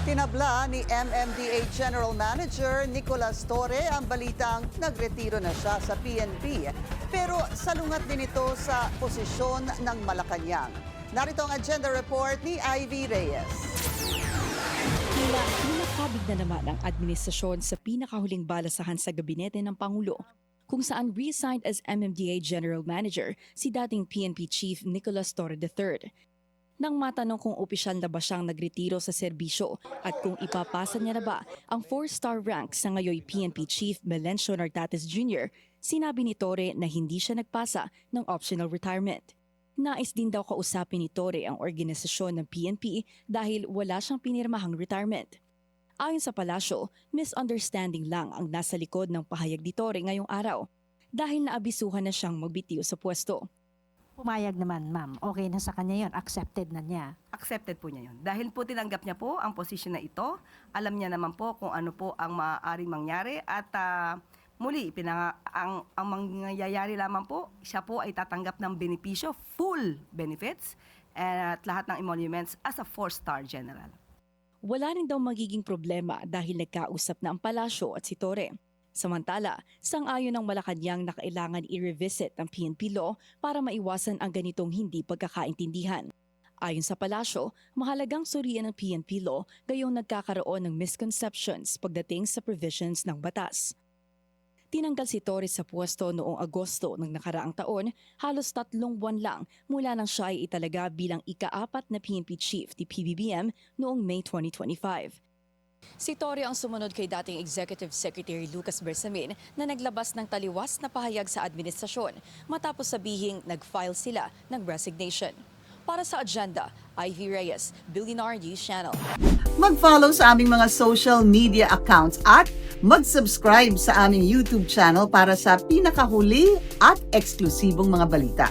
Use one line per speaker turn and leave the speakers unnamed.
Tinabla ni MMDA General Manager Nicolas Torre ang balitang nagretiro na siya sa PNP. Pero salungat din ito sa posisyon ng Malacanang. Narito ang agenda report ni Ivy Reyes.
Tila nakabig na naman ang administrasyon sa pinakahuling balasahan sa gabinete ng Pangulo, kung saan resigned as MMDA General Manager si dating PNP Chief Nicolas Torre III. Nang matanong kung opisyal na ba siyang nagretiro sa serbisyo at kung ipapasa niya na ba ang 4-star rank sa ngayoy PNP Chief Melencio Nartates Jr., sinabi ni Torre na hindi siya nagpasa ng optional retirement. Nais din daw kausapin ni Torre ang organisasyon ng PNP dahil wala siyang pinirmahang retirement. Ayon sa palasyo, misunderstanding lang ang nasa likod ng pahayag ni Torre ngayong araw dahil naabisuhan na siyang magbitiw sa pwesto.
Pumayag naman, ma'am. Okay na sa kanya yon, accepted na niya.
Accepted po niya yun. Dahil po tinanggap niya po ang posisyon na ito, alam niya naman po kung ano po ang maaaring mangyari at muli, ang mangyayari lamang po, siya po ay tatanggap ng benepisyo, full benefits, at lahat ng emoluments as a 4-star general.
Wala rin daw magiging problema dahil nagkausap na ang palasyo at si Torre. Samantala, sang-ayon ng Malacanang na kailangan i-revisit ang PNP law para maiwasan ang ganitong hindi pagkakaintindihan. Ayon sa palasyo, mahalagang suriin ang PNP law gayong nagkakaroon ng misconceptions pagdating sa provisions ng batas. Tinanggal si Torres sa pwesto noong Agosto ng nakaraang taon, halos 3 buwan lang mula nang siya ay italaga bilang ika-4 na PNP chief ni PBBM noong May 2025. Si Torre ang sumunod kay dating Executive Secretary Lucas Bersamin na naglabas ng taliwas na pahayag sa administrasyon matapos sabihing nag-file sila ng resignation. Para sa agenda, Ivy Reyes, Billionaire News Channel.
Mag-follow sa aming mga social media accounts at mag-subscribe sa aming YouTube channel para sa pinakahuli at eksklusibong mga balita.